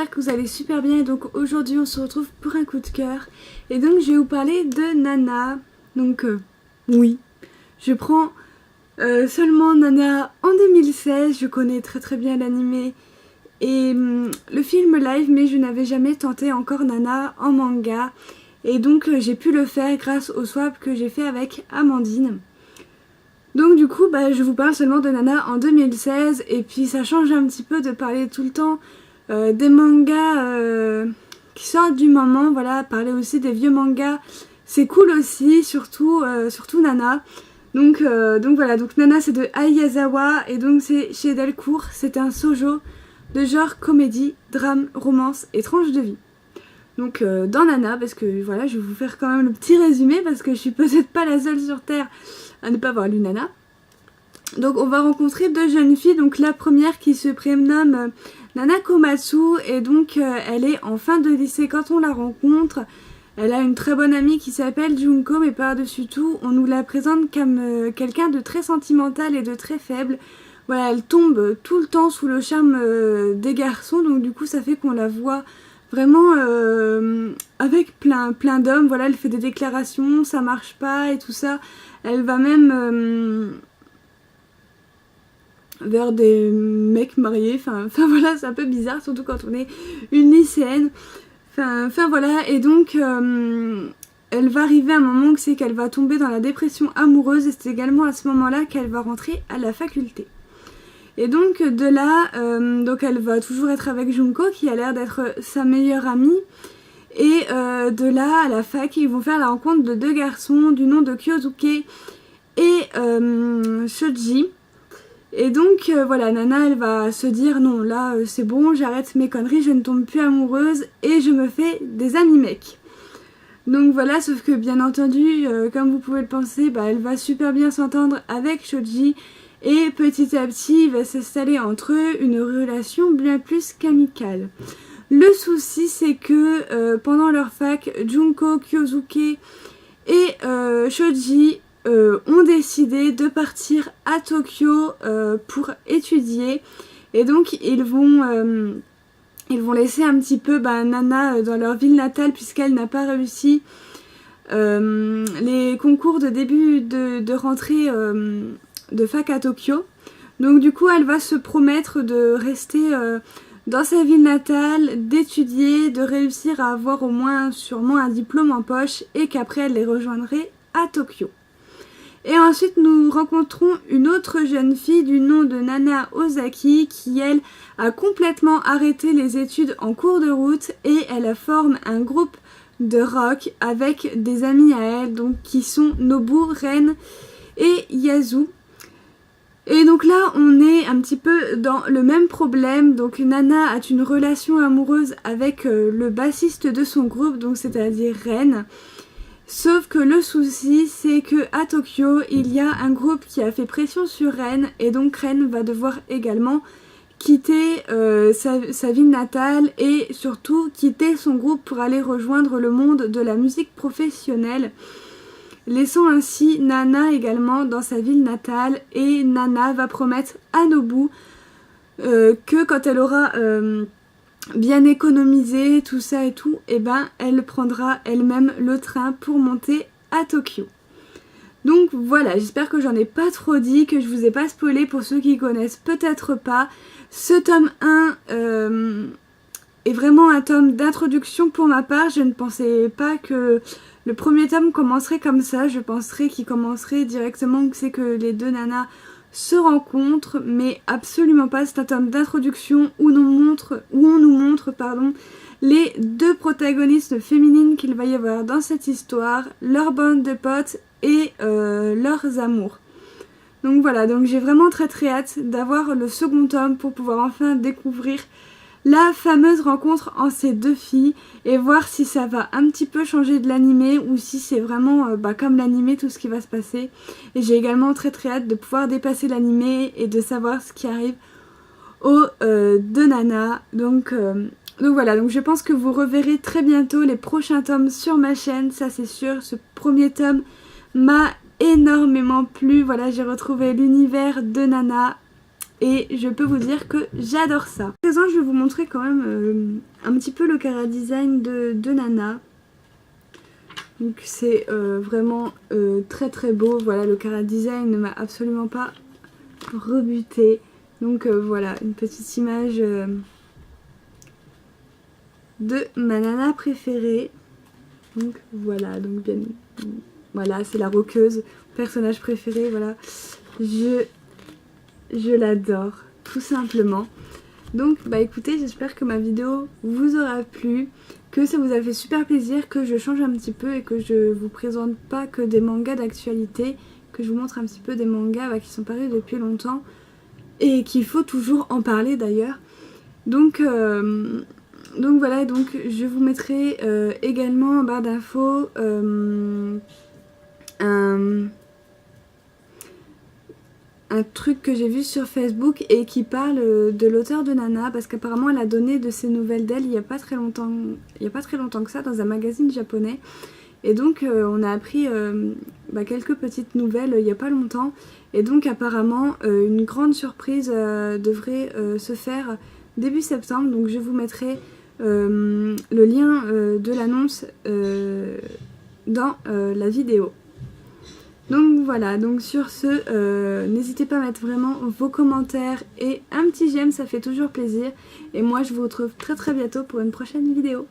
j'espère que vous allez super bien. Et donc aujourd'hui on se retrouve pour un coup de cœur. Et donc je vais vous parler de Nana. Donc oui, je prends seulement Nana en 2016. Je connais très bien l'anime et le film live, mais je n'avais jamais tenté encore Nana en manga. Et donc j'ai pu le faire grâce au swap que j'ai fait avec Amandine. Donc du coup je vous parle seulement de Nana en 2016 et puis ça change un petit peu de parler tout le temps des mangas qui sortent du moment, voilà, parler aussi des vieux mangas, c'est cool aussi, surtout Nana. Donc voilà, donc Nana c'est de Ai Yazawa et donc c'est chez Delcourt, c'est un shoujo de genre comédie, drame, romance et tranche de vie. Donc dans Nana, parce que voilà, je vais vous faire quand même le petit résumé parce que je suis peut-être pas la seule sur Terre à ne pas avoir lu Nana. Donc on va rencontrer deux jeunes filles, donc la première qui se prénomme Nana Komatsu et donc elle est en fin de lycée quand on la rencontre. Elle a une très bonne amie qui s'appelle Junko, mais par-dessus tout on nous la présente comme quelqu'un de très sentimental et de très faible. Voilà, elle tombe tout le temps sous le charme des garçons, donc du coup ça fait qu'on la voit vraiment avec plein d'hommes. Voilà, elle fait des déclarations, ça marche pas et tout ça. Elle va même vers des mecs mariés, enfin voilà, c'est un peu bizarre, surtout quand on est une lycéenne. Enfin voilà, et donc elle va arriver à un moment où c'est qu'elle va tomber dans la dépression amoureuse et c'est également à ce moment-là qu'elle va rentrer à la faculté. Et donc de là, donc elle va toujours être avec Junko qui a l'air d'être sa meilleure amie. Et de là à la fac, ils vont faire la rencontre de deux garçons du nom de Kyosuke et Shoji. Et donc voilà, Nana elle va se dire non, là c'est bon, j'arrête mes conneries, je ne tombe plus amoureuse et je me fais des amis mecs. Donc voilà, sauf que bien entendu, comme vous pouvez le penser, elle va super bien s'entendre avec Shoji. Et petit à petit, il va s'installer entre eux une relation bien plus qu'amicale. Le souci, c'est que pendant leur fac, Junko, Kyosuke et Shoji ont décidé de partir à Tokyo pour étudier. Et donc, ils vont laisser un petit peu Nana dans leur ville natale puisqu'elle n'a pas réussi les concours de début de rentrée de fac à Tokyo. Donc du coup elle va se promettre de rester dans sa ville natale, d'étudier, de réussir à avoir au moins sûrement un diplôme en poche et qu'après elle les rejoindrait à Tokyo. Et ensuite nous rencontrons une autre jeune fille du nom de Nana Ozaki qui elle a complètement arrêté les études en cours de route et elle forme un groupe de rock avec des amis à elle donc qui sont Nobu, Ren et Yasu. Et donc là on est un petit peu dans le même problème, donc Nana a une relation amoureuse avec le bassiste de son groupe, donc c'est-à-dire Ren. Sauf que le souci c'est que à Tokyo il y a un groupe qui a fait pression sur Ren et donc Ren va devoir également quitter sa ville natale et surtout quitter son groupe pour aller rejoindre le monde de la musique professionnelle, laissant ainsi Nana également dans sa ville natale. Et Nana va promettre à Nobu que quand elle aura bien économisé tout ça et tout, et elle prendra elle-même le train pour monter à Tokyo. Donc voilà, j'espère que j'en ai pas trop dit, que je vous ai pas spoilé pour ceux qui connaissent peut-être pas. Ce tome 1 est vraiment un tome d'introduction pour ma part. Je ne pensais pas que le premier tome commencerait comme ça. Je penserais qu'il commencerait directement, que c'est que les deux nanas se rencontrent, mais absolument pas. C'est un tome d'introduction où on nous montre les deux protagonistes féminines qu'il va y avoir dans cette histoire, leur bande de potes et leurs amours. Donc voilà, donc j'ai vraiment très hâte d'avoir le second tome pour pouvoir enfin découvrir la fameuse rencontre en ces deux filles et voir si ça va un petit peu changer de l'animé ou si c'est vraiment comme l'animé tout ce qui va se passer. Et j'ai également très hâte de pouvoir dépasser l'animé et de savoir ce qui arrive aux deux nanas. Donc voilà, donc je pense que vous reverrez très bientôt les prochains tomes sur ma chaîne, ça c'est sûr. Ce premier tome m'a énormément plu, voilà, j'ai retrouvé l'univers de Nana et je peux vous dire que j'adore ça. À présent je vais vous montrer quand même un petit peu le chara design de Nana. Donc c'est vraiment très très beau. Voilà, le chara design ne m'a absolument pas rebuté. Donc voilà, une petite image de ma Nana préférée. Donc voilà, donc bien, voilà, c'est la roqueuse, personnage préféré, voilà. Je l'adore, tout simplement. Donc bah écoutez, j'espère que ma vidéo vous aura plu, que ça vous a fait super plaisir, que je change un petit peu et que je vous présente pas que des mangas d'actualité, que je vous montre un petit peu des mangas qui sont parus depuis longtemps et qu'il faut toujours en parler d'ailleurs. Donc voilà, donc je vous mettrai également en barre d'infos un truc que j'ai vu sur Facebook et qui parle de l'auteur de Nana, parce qu'apparemment elle a donné de ses nouvelles d'elle il n'y a pas très longtemps que ça dans un magazine japonais. Et donc on a appris quelques petites nouvelles il n'y a pas longtemps. Et donc apparemment une grande surprise devrait se faire début septembre. Donc je vous mettrai le lien de l'annonce dans la vidéo. Donc voilà, donc sur ce, n'hésitez pas à mettre vraiment vos commentaires et un petit j'aime, ça fait toujours plaisir. Et moi je vous retrouve très très bientôt pour une prochaine vidéo.